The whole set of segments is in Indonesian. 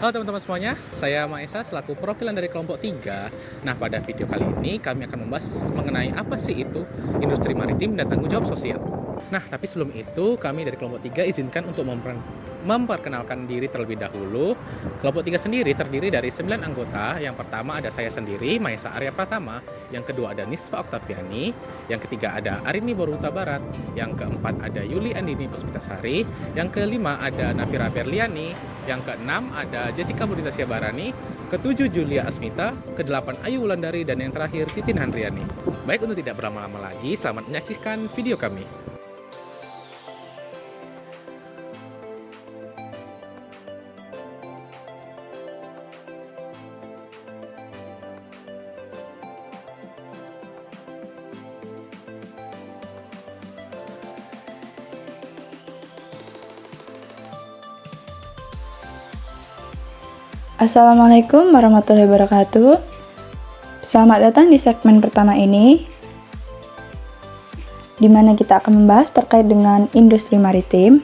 Halo teman-teman semuanya, saya Maesa selaku perwakilan dari kelompok 3. Nah, pada video kali ini kami akan membahas mengenai apa sih itu industri maritim dan tanggung jawab sosial. Nah, tapi sebelum itu kami dari kelompok 3 izinkan untuk memperkenalkan diri terlebih dahulu. Kelompok 3 sendiri terdiri dari 9 anggota. Yang pertama ada saya sendiri, Maesa Arya Pratama. Yang kedua ada Nispa Oktaviani. Yang ketiga ada Arini Boruta Barat. Yang keempat ada Yuli Andini Puspitasari. Yang kelima ada Nafira Berliani. Yang keenam ada Jessica Budita Barani. Ketujuh Julia Asmita. Kedelapan Ayu Wulandari. Dan yang terakhir Titin Handriani. Baik, untuk tidak berlama-lama lagi, selamat menyaksikan video kami. Assalamualaikum warahmatullahi wabarakatuh. Selamat datang di segmen pertama ini, di mana kita akan membahas terkait dengan industri maritim.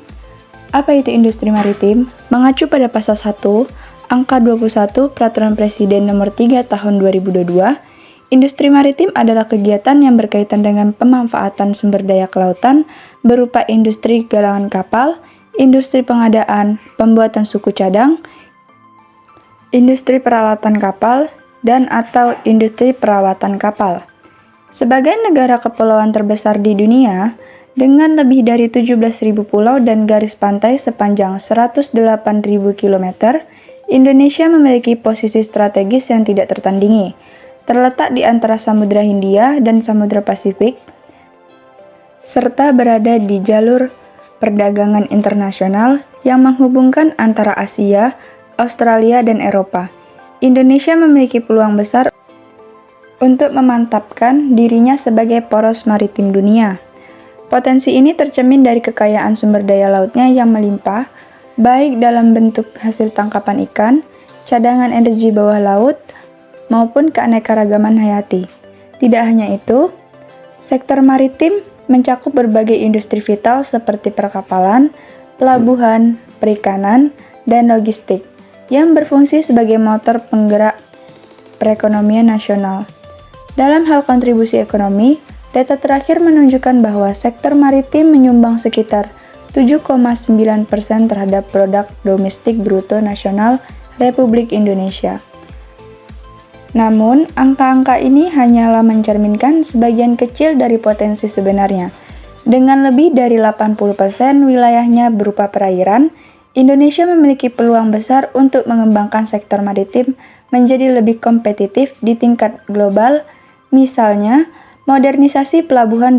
Apa itu industri maritim? Mengacu pada pasal 1, angka 21 Peraturan Presiden Nomor 3 Tahun 2022, industri maritim adalah kegiatan yang berkaitan dengan pemanfaatan sumber daya kelautan berupa industri galangan kapal, industri pengadaan, pembuatan suku cadang, industri peralatan kapal, dan atau industri perawatan kapal. Sebagai negara kepulauan terbesar di dunia, dengan lebih dari 17.000 pulau dan garis pantai sepanjang 108.000 km, Indonesia memiliki posisi strategis yang tidak tertandingi, terletak di antara Samudra Hindia dan Samudra Pasifik, serta berada di jalur perdagangan internasional yang menghubungkan antara Asia, Australia, dan Eropa. Indonesia memiliki peluang besar untuk memantapkan dirinya sebagai poros maritim dunia. Potensi ini tercermin dari kekayaan sumber daya lautnya yang melimpah, baik dalam bentuk hasil tangkapan ikan, cadangan energi bawah laut, maupun keanekaragaman hayati. Tidak hanya itu, sektor maritim mencakup berbagai industri vital seperti perkapalan, pelabuhan, perikanan, dan logistik, yang berfungsi sebagai motor penggerak perekonomian nasional. Dalam hal kontribusi ekonomi, data terakhir menunjukkan bahwa sektor maritim menyumbang sekitar 7,9% terhadap produk domestik bruto nasional Republik Indonesia. Namun, angka-angka ini hanyalah mencerminkan sebagian kecil dari potensi sebenarnya. Dengan lebih dari 80% wilayahnya berupa perairan, Indonesia memiliki peluang besar untuk mengembangkan sektor maritim menjadi lebih kompetitif di tingkat global, misalnya modernisasi pelabuhan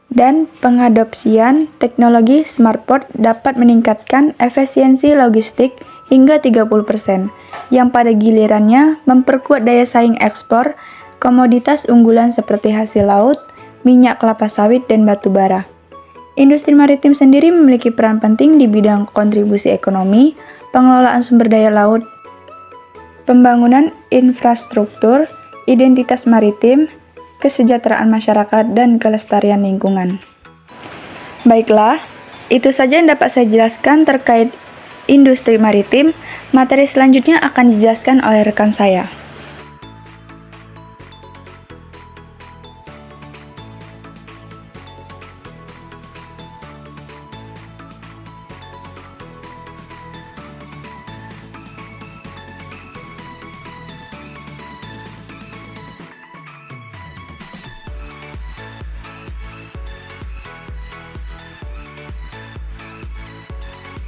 dan pengadopsian teknologi smart port dapat meningkatkan efisiensi logistik hingga 30%, yang pada gilirannya memperkuat daya saing ekspor komoditas unggulan seperti hasil laut, minyak kelapa sawit, dan batu bara. Industri maritim sendiri memiliki peran penting di bidang kontribusi ekonomi, pengelolaan sumber daya laut, pembangunan infrastruktur, identitas maritim, kesejahteraan masyarakat, dan kelestarian lingkungan. Baiklah, itu saja yang dapat saya jelaskan terkait industri maritim. Materi selanjutnya akan dijelaskan oleh rekan saya.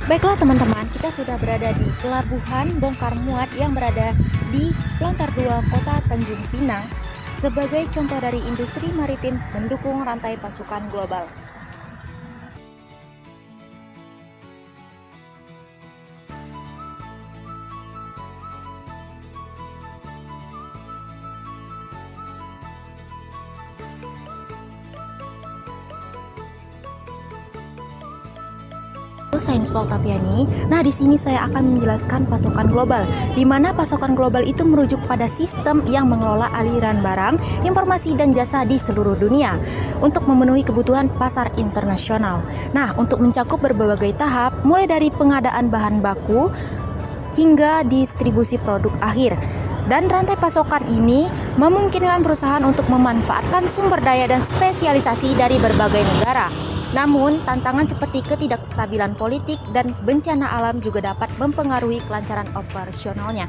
Baiklah teman-teman, kita sudah berada di Pelabuhan Bongkar Muat yang berada di Lontar 2 Kota Tanjung Pinang sebagai contoh dari industri maritim mendukung rantai pasukan global. Saya Nispa Oktaviani. Nah, di sini saya akan menjelaskan pasokan global, di mana pasokan global itu merujuk pada sistem yang mengelola aliran barang, informasi, dan jasa di seluruh dunia untuk memenuhi kebutuhan pasar internasional. Nah, untuk mencakup berbagai tahap, mulai dari pengadaan bahan baku, hingga distribusi produk akhir. Dan rantai pasokan ini memungkinkan perusahaan untuk memanfaatkan sumber daya dan spesialisasi dari berbagai negara. Namun, tantangan seperti ketidakstabilan politik dan bencana alam juga dapat mempengaruhi kelancaran operasionalnya.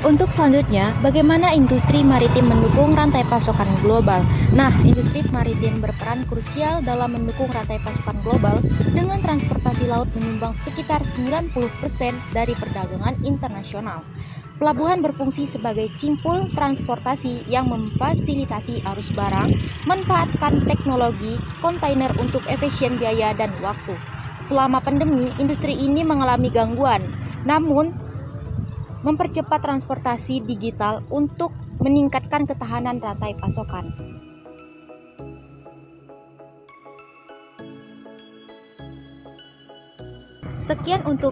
Untuk selanjutnya, bagaimana industri maritim mendukung rantai pasokan global? Nah, industri maritim berperan krusial dalam mendukung rantai pasokan global dengan transportasi laut menyumbang sekitar 90% dari perdagangan internasional. Pelabuhan berfungsi sebagai simpul transportasi yang memfasilitasi arus barang, manfaatkan teknologi kontainer untuk efisien biaya dan waktu. Selama pandemi, industri ini mengalami gangguan, namun mempercepat transportasi digital untuk meningkatkan ketahanan rantai pasokan. Sekian untuk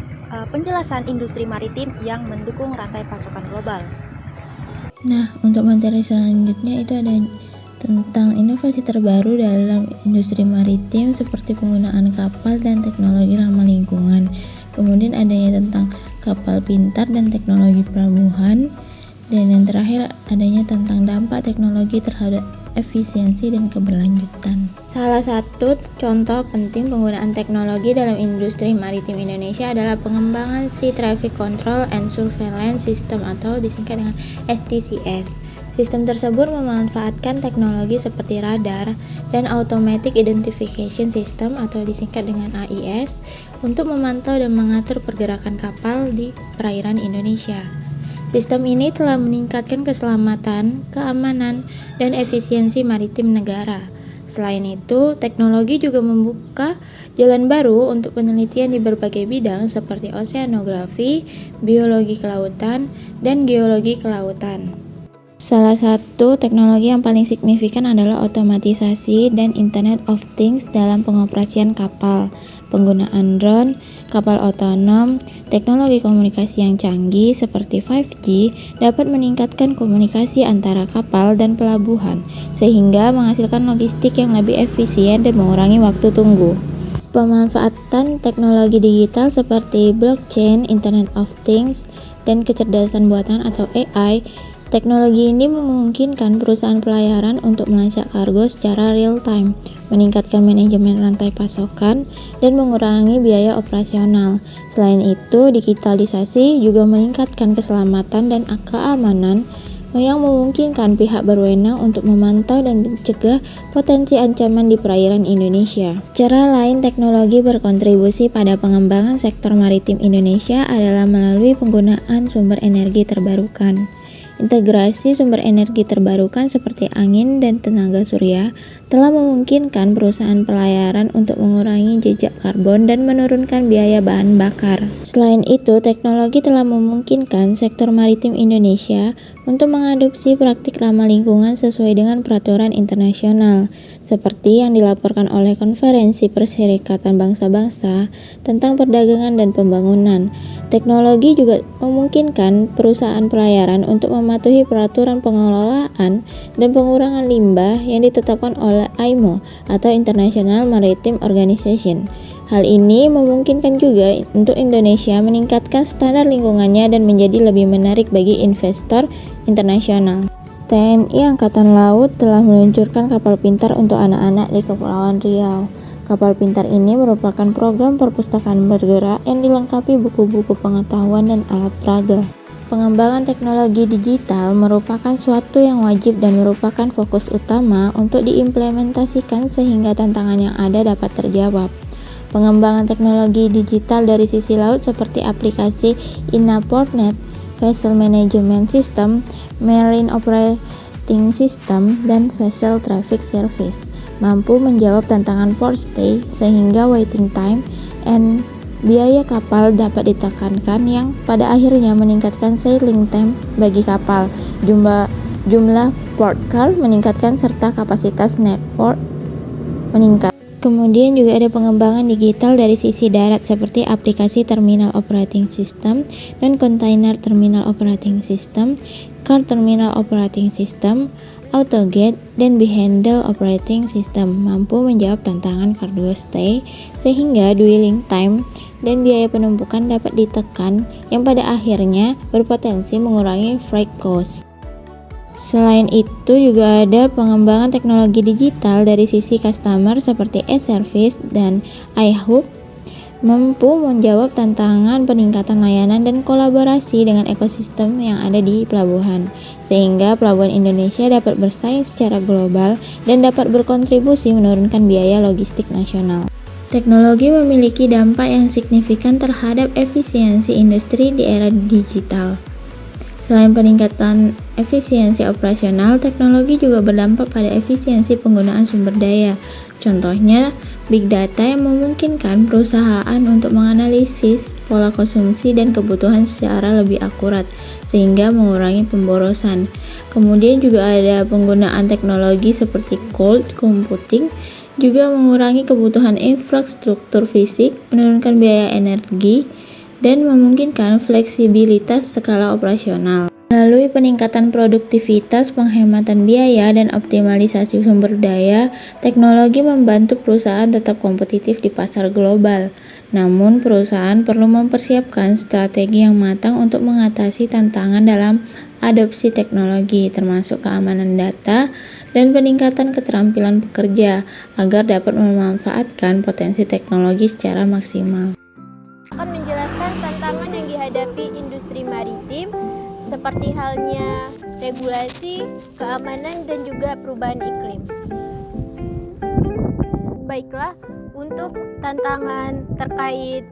penjelasan industri maritim yang mendukung rantai pasokan global. Nah, untuk materi selanjutnya itu ada tentang inovasi terbaru dalam industri maritim seperti penggunaan kapal dan teknologi ramah lingkungan. Kemudian adanya tentang kapal pintar dan teknologi pelabuhan. Dan yang terakhir adanya tentang dampak teknologi terhadap efisiensi dan keberlanjutan. Salah satu contoh penting penggunaan teknologi dalam industri maritim Indonesia adalah pengembangan Sea Traffic Control and Surveillance System atau disingkat dengan STCS. Sistem tersebut memanfaatkan teknologi seperti radar dan Automatic Identification System atau disingkat dengan AIS untuk memantau dan mengatur pergerakan kapal di perairan Indonesia. Sistem ini telah meningkatkan keselamatan, keamanan, dan efisiensi maritim negara. Selain itu, teknologi juga membuka jalan baru untuk penelitian di berbagai bidang seperti oseanografi, biologi kelautan, dan geologi kelautan. Salah satu teknologi yang paling signifikan adalah otomatisasi dan Internet of Things dalam pengoperasian kapal, penggunaan drone, kapal otonom, teknologi komunikasi yang canggih seperti 5G dapat meningkatkan komunikasi antara kapal dan pelabuhan, sehingga menghasilkan logistik yang lebih efisien dan mengurangi waktu tunggu. Pemanfaatan teknologi digital seperti blockchain, Internet of Things, dan kecerdasan buatan atau AI. Teknologi ini memungkinkan perusahaan pelayaran untuk melacak kargo secara real-time, meningkatkan manajemen rantai pasokan, dan mengurangi biaya operasional. Selain itu, digitalisasi juga meningkatkan keselamatan dan keamanan yang memungkinkan pihak berwenang untuk memantau dan mencegah potensi ancaman di perairan Indonesia. Cara lain teknologi berkontribusi pada pengembangan sektor maritim Indonesia adalah melalui penggunaan sumber energi terbarukan. Integrasi sumber energi terbarukan seperti angin dan tenaga surya telah memungkinkan perusahaan pelayaran untuk mengurangi jejak karbon dan menurunkan biaya bahan bakar. Selain itu, teknologi telah memungkinkan sektor maritim Indonesia untuk mengadopsi praktik ramah lingkungan sesuai dengan peraturan internasional, seperti yang dilaporkan oleh Konferensi Perserikatan Bangsa-Bangsa tentang Perdagangan dan Pembangunan. Teknologi juga memungkinkan perusahaan pelayaran untuk mematuhi peraturan pengelolaan dan pengurangan limbah yang ditetapkan oleh IMO atau International Maritime Organization. Hal ini memungkinkan juga untuk Indonesia meningkatkan standar lingkungannya dan menjadi lebih menarik bagi investor internasional. TNI Angkatan Laut telah meluncurkan kapal pintar untuk anak-anak di Kepulauan Riau. Kapal pintar ini merupakan program perpustakaan bergerak yang dilengkapi buku-buku pengetahuan dan alat peraga. Pengembangan teknologi digital merupakan suatu yang wajib dan merupakan fokus utama untuk diimplementasikan sehingga tantangan yang ada dapat terjawab. Pengembangan teknologi digital dari sisi laut seperti aplikasi InnaPortNet, Vessel Management System, Marine Operating System, dan Vessel Traffic Service mampu menjawab tantangan port stay sehingga waiting time and biaya kapal dapat ditekankan yang pada akhirnya meningkatkan sailing time bagi kapal, jumlah port call meningkatkan serta kapasitas network meningkat. Kemudian juga ada pengembangan digital dari sisi darat seperti aplikasi terminal operating system, non-container terminal operating system, car terminal operating system, AutoGate, dan Behandle operating system mampu menjawab tantangan cargo stay sehingga dwelling time dan biaya penumpukan dapat ditekan yang pada akhirnya berpotensi mengurangi freight cost. Selain itu juga ada pengembangan teknologi digital dari sisi customer seperti e-service dan iHub mampu menjawab tantangan peningkatan layanan dan kolaborasi dengan ekosistem yang ada di pelabuhan sehingga pelabuhan Indonesia dapat bersaing secara global dan dapat berkontribusi menurunkan biaya logistik nasional. Teknologi memiliki dampak yang signifikan terhadap efisiensi industri di era digital. Selain peningkatan efisiensi operasional, teknologi juga berdampak pada efisiensi penggunaan sumber daya. Contohnya, big data yang memungkinkan perusahaan untuk menganalisis pola konsumsi dan kebutuhan secara lebih akurat, sehingga mengurangi pemborosan. Kemudian juga ada penggunaan teknologi seperti cloud computing, juga mengurangi kebutuhan infrastruktur fisik, menurunkan biaya energi, dan memungkinkan fleksibilitas skala operasional. Melalui peningkatan produktivitas, penghematan biaya, dan optimalisasi sumber daya, teknologi membantu perusahaan tetap kompetitif di pasar global. Namun, perusahaan perlu mempersiapkan strategi yang matang untuk mengatasi tantangan dalam adopsi teknologi, termasuk keamanan data dan peningkatan keterampilan pekerja, agar dapat memanfaatkan potensi teknologi secara maksimal. Akan menjelaskan tantangan yang dihadapi industri maritim seperti halnya regulasi, keamanan, dan juga perubahan iklim. Baiklah, untuk tantangan terkait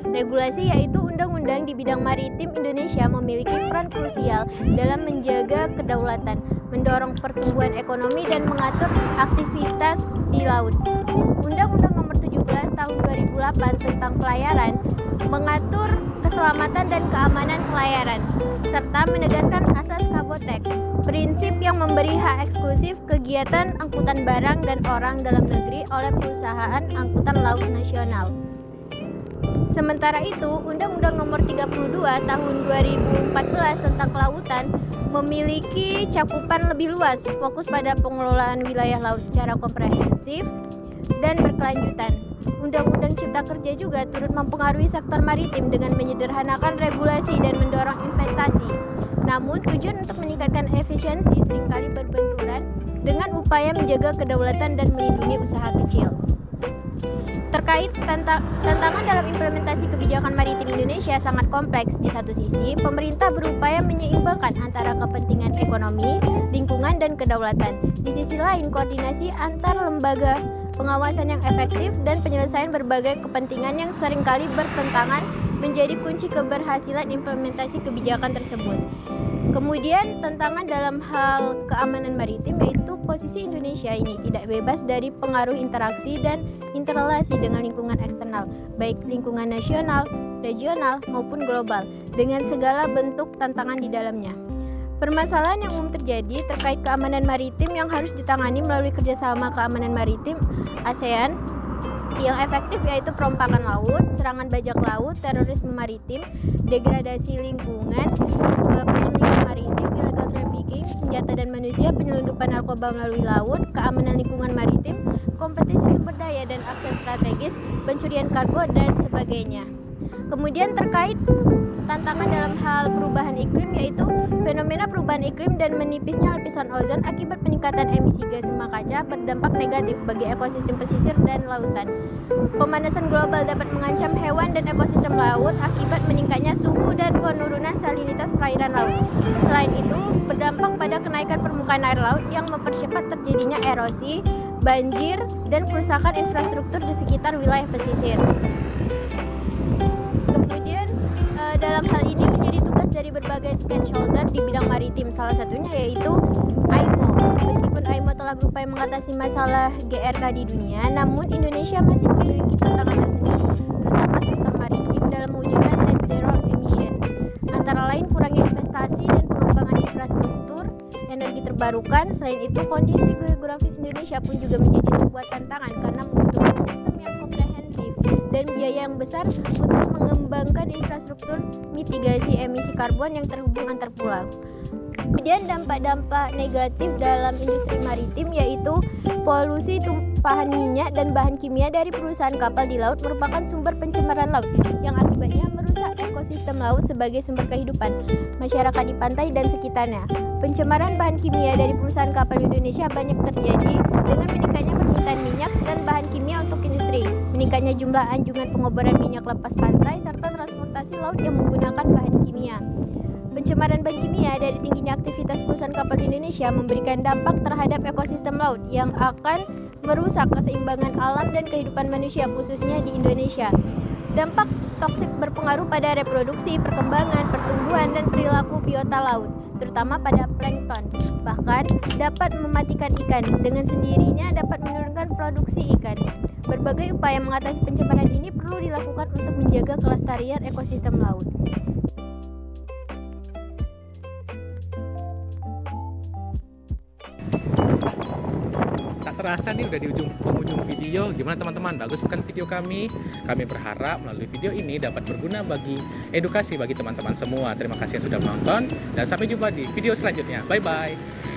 regulasi yaitu undang-undang di bidang maritim Indonesia memiliki peran krusial dalam menjaga kedaulatan, mendorong pertumbuhan ekonomi, dan mengatur aktivitas di laut. Undang-Undang Nomor 17 Tahun 2008 tentang pelayaran mengatur keselamatan dan keamanan pelayaran serta menegaskan asas Kabotec, prinsip yang memberi hak eksklusif kegiatan angkutan barang dan orang dalam negeri oleh perusahaan angkutan laut nasional. Sementara itu, Undang-Undang Nomor 32 Tahun 2014 tentang kelautan memiliki cakupan lebih luas, fokus pada pengelolaan wilayah laut secara komprehensif dan berkelanjutan. Undang-Undang Cipta Kerja juga turut mempengaruhi sektor maritim dengan menyederhanakan regulasi dan mendorong investasi. Namun, tujuan untuk meningkatkan efisiensi seringkali berbenturan dengan upaya menjaga kedaulatan dan melindungi usaha kecil. Terkait tantangan dalam implementasi kebijakan maritim Indonesia sangat kompleks. Di satu sisi, pemerintah berupaya menyeimbangkan antara kepentingan ekonomi, lingkungan, dan kedaulatan. Di sisi lain, koordinasi antar lembaga pengawasan yang efektif dan penyelesaian berbagai kepentingan yang seringkali bertentangan menjadi kunci keberhasilan implementasi kebijakan tersebut. Kemudian, tantangan dalam hal keamanan maritim yaitu posisi Indonesia ini tidak bebas dari pengaruh interaksi dan interrelasi dengan lingkungan eksternal, baik lingkungan nasional, regional, maupun global, dengan segala bentuk tantangan di dalamnya. Permasalahan yang umum terjadi terkait keamanan maritim yang harus ditangani melalui kerjasama keamanan maritim ASEAN yang efektif yaitu perompakan laut, serangan bajak laut, terorisme maritim, degradasi lingkungan, pencurian maritim, illegal trafficking, senjata dan manusia, penyelundupan narkoba melalui laut, keamanan lingkungan maritim, kompetisi sumber daya dan akses strategis, pencurian kargo, dan sebagainya. Kemudian terkait tantangan dalam hal perubahan iklim yaitu fenomena perubahan iklim dan menipisnya lapisan ozon akibat peningkatan emisi gas rumah kaca berdampak negatif bagi ekosistem pesisir dan lautan. Pemanasan global dapat mengancam hewan dan ekosistem laut akibat meningkatnya suhu dan penurunan salinitas perairan laut. Selain itu, berdampak pada kenaikan permukaan air laut yang mempercepat terjadinya erosi, banjir, dan kerusakan infrastruktur di sekitar wilayah pesisir. Dalam hal ini menjadi tugas dari berbagai stakeholder di bidang maritim, salah satunya yaitu IMO. Meskipun IMO telah berupaya mengatasi masalah GRK di dunia, namun Indonesia masih memiliki tantangan tersendiri, terutama sektor maritim dalam mewujudkan net zero emission. Antara lain kurangnya investasi dan pengembangan infrastruktur energi terbarukan terbarukan. Selain itu, kondisi geografis Indonesia pun juga menjadi sebuah tantangan karena membutuhkan sistem yang komprehensif dan biaya yang besar untuk mengembangkan infrastruktur mitigasi emisi karbon yang terhubung antar pulau. Kemudian dampak-dampak negatif dalam industri maritim yaitu polusi tumpahan minyak dan bahan kimia dari perusahaan kapal di laut merupakan sumber pencemaran laut yang akibatnya merusak ekosistem laut sebagai sumber kehidupan masyarakat di pantai dan sekitarnya. Pencemaran bahan kimia dari perusahaan kapal Indonesia banyak terjadi dengan meningkatnya permintaan minyak dan bahan kimia untuk industri, meningkatnya jumlah anjungan pengoboran minyak lepas pantai, serta transportasi laut yang menggunakan bahan kimia. Pencemaran bahan kimia dari tingginya aktivitas perusahaan kapal di Indonesia memberikan dampak terhadap ekosistem laut yang akan merusak keseimbangan alam dan kehidupan manusia khususnya di Indonesia. Dampak toksik berpengaruh pada reproduksi, perkembangan, pertumbuhan, dan perilaku biota laut, terutama pada plankton. Bahkan dapat mematikan ikan, dengan sendirinya dapat menurunkan produksi ikan. Berbagai upaya mengatasi pencemaran ini perlu dilakukan untuk menjaga kelestarian ekosistem laut. Tak terasa nih udah di penghujung video. Gimana teman-teman? Bagus bukan video kami? Kami berharap melalui video ini dapat berguna bagi edukasi bagi teman-teman semua. Terima kasih yang sudah menonton dan sampai jumpa di video selanjutnya. Bye-bye.